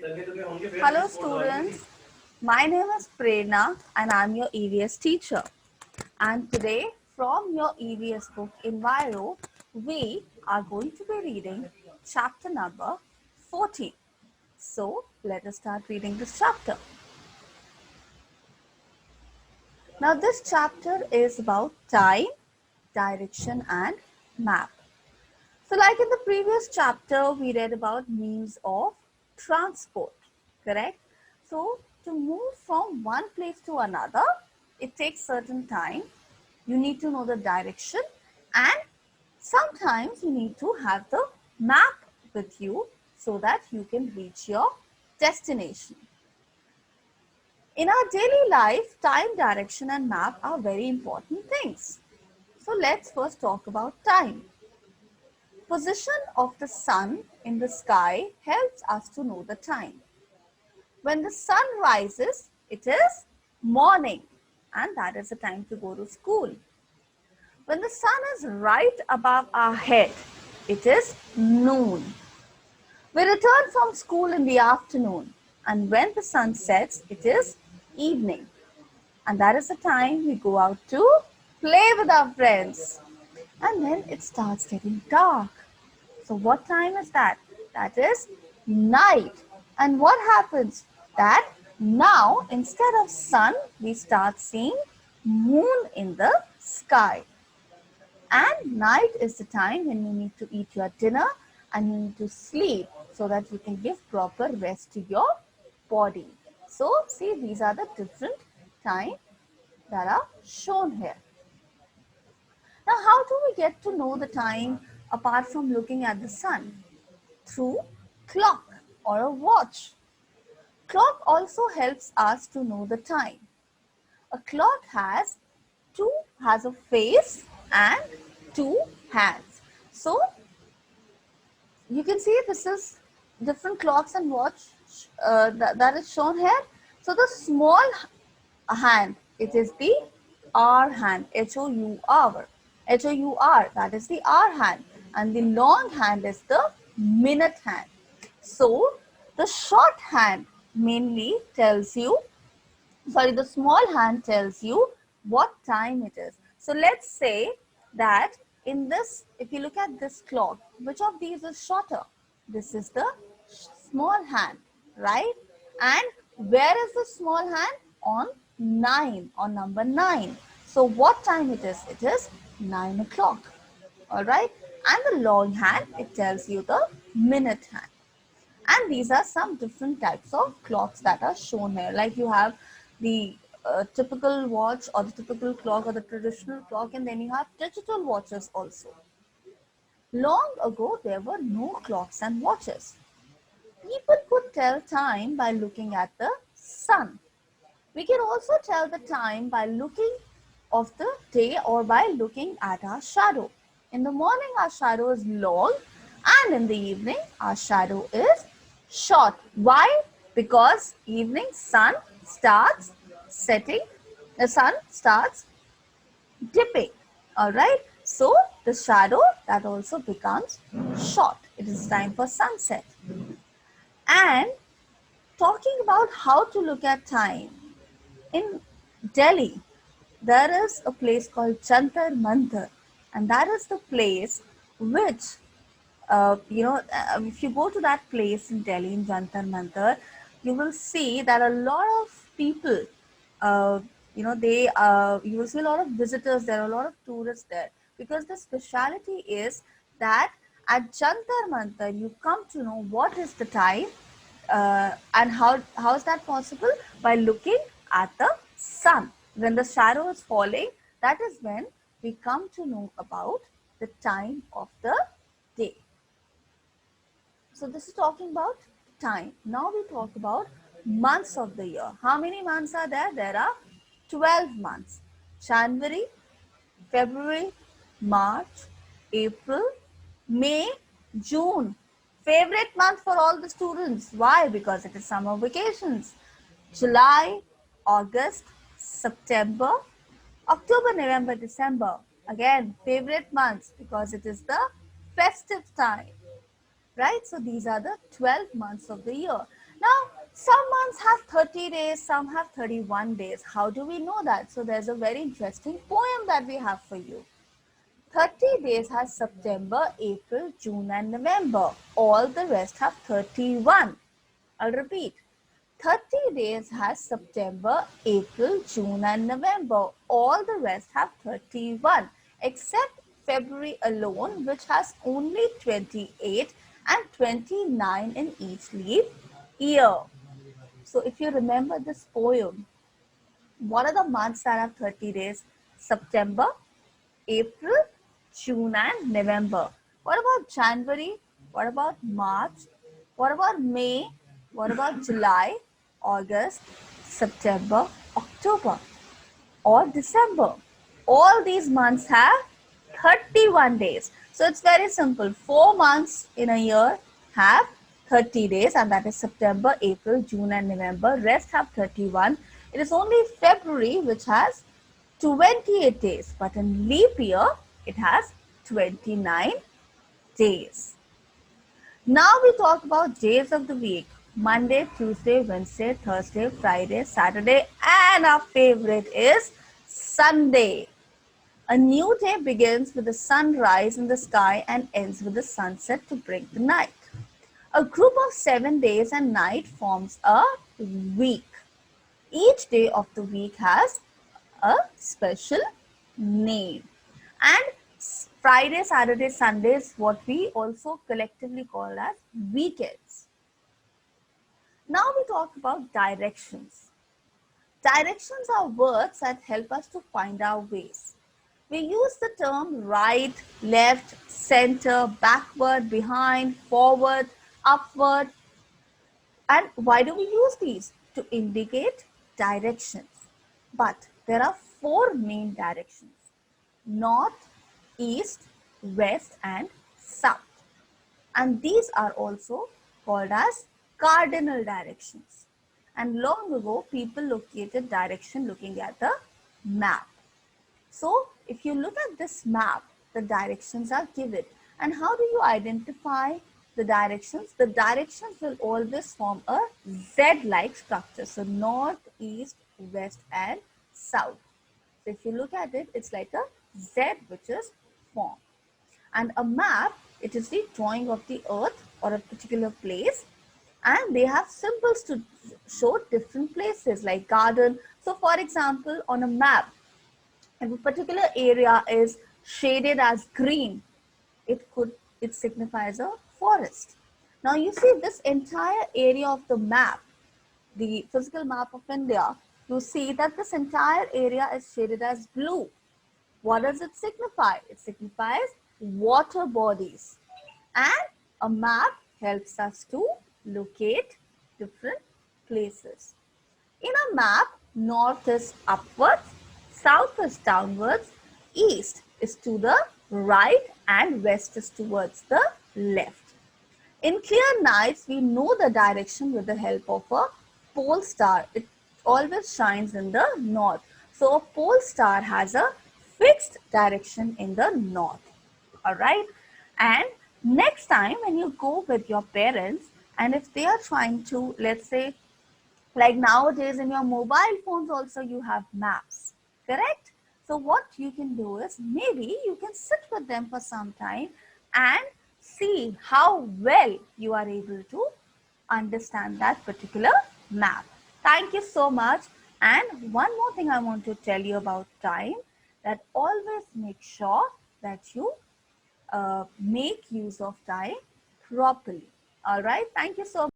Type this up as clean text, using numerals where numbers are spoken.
Hello students, my name is Prerna and I'm your EVS teacher. And today from your EVS book Enviro, we are going to be reading chapter number 14. So let us start reading this chapter. Now this chapter is about time, direction and map. So like in the previous chapter, we read about means of transport, correct? So to move from one place to another, it takes certain time. You need to know the direction and sometimes you need to have the map with you so that you can reach your destination. In our daily life, time, direction and map are very important things. So let's first talk about time. Position of the sun in the sky helps us to know the time. When the sun rises, it is morning and that is the time to go to school. When the sun is right above our head, it is noon. We return from school in the afternoon and when the sun sets, it is evening. And that is the time we go out to play with our friends. And then it starts getting dark. So what time is that? That is night. And what happens? That now instead of sun, we start seeing moon in the sky. And night is the time when you need to eat your dinner and you need to sleep so that you can give proper rest to your body. So see, these are the different times that are shown here. Now, how do we get to know the time apart from looking at the sun? Through clock or a watch. Clock also helps us to know the time. A clock has a face and two hands. So you can see this is different clocks and watch that is shown here. So the small hand, it is the hour hand, H-O-U-R, H-O-U-R, that is the hour hand, and the long hand is the minute hand. So the short hand mainly tells you, the small hand tells you what time it is. So let's say that in this, if you look at this clock, which of these is shorter? This is the small hand, right? And where is the small hand? On 9, on number 9. So what time it is? It is 9 o'clock, all right? And the long hand, it tells you the minute hand. And these are some different types of clocks that are shown here. Like you have the typical watch or the typical clock or the traditional clock, and then you have digital watches also. Long ago, there were no clocks and watches. People could tell time by looking at the sun. We can also tell the time by looking of the day or by looking at our shadow. In the morning, our shadow is long, and in the evening, our shadow is short. Why? Because evening sun starts setting, the sun starts dipping. All right. So the shadow that also becomes short. It is time for sunset. And talking about how to look at time, in Delhi, there is a place called Jantar Mantar, and that is the place which, if you go to that place in Delhi, in Jantar Mantar, you will see that a lot of people, uh, you will see a lot of visitors there, a lot of tourists there, because the speciality is that at Jantar Mantar, you come to know what is the time and how is that possible? By looking at the sun. When the shadow is falling, that is when we come to know about the time of the day. So this is talking about time. Now we talk about months of the year. How many months are there? There are 12 months. January, February, March, April, May, June. Favorite month for all the students. Why? Because it is summer vacations. July, August, September, October, November, December. Again, favorite months because it is the festive time. Right? So these are the 12 months of the year. Now, some months have 30 days, some have 31 days. How do we know that? So there's a very interesting poem that we have for you. 30 days has September, April, June and November. All the rest have 31. I'll repeat. 30 days has September, April, June and November. All the rest have 31 except February alone, which has only 28 and 29 in each leap year. So if you remember this poem, what are the months that have 30 days? September, April, June and November. What about January? What about March? What about May? What about July, August, September, October or December? All these months have 31 days. So it's very simple. 4 months in a year have 30 days, and that is September, April, June and November. Rest have 31. It is only February which has 28 days, but in leap year it has 29 days. Now we talk about days of the week. Monday, Tuesday, Wednesday, Thursday, Friday, Saturday, and our favorite is Sunday. A new day begins with the sunrise in the sky and ends with the sunset to bring the night. A group of 7 days and night forms a week. Each day of the week has a special name. And Friday, Saturday, Sunday is what we also collectively call as weekends. Now we talk about directions. Directions are words that help us to find our ways. We use the term right, left, center, backward, behind, forward, upward. And why do we use these? To indicate directions. But there are 4 main directions: north, east, west and south. And these are also called as cardinal directions. And long ago, people located direction looking at the map. So if you look at this map, the directions are given. And how do you identify the directions? The directions will always form a Z-like structure. So north, east, west and south. So if you look at it, it's like a Z which is formed. And a map, it is the drawing of the earth or a particular place, and they have symbols to show different places like garden. So for example, on a map, if a particular area is shaded as green, it signifies a forest. Now you see this entire area of the map, the physical map of India, you see that this entire area is shaded as blue. What does it signify? It signifies water bodies. And a map helps us to locate different places. In a map, north is upwards, south is downwards, east is to the right and west is towards the left. In clear nights, we know the direction with the help of a pole star. It always shines in the north. So a pole star has a fixed direction in the north. Alright. And next time when you go with your parents, and if they are trying to, let's say, like nowadays in your mobile phones also you have maps, correct? So what you can do is maybe you can sit with them for some time and see how well you are able to understand that particular map. Thank you so much. And one more thing I want to tell you about time, that always make sure that you make use of time properly. All right. Thank you so much.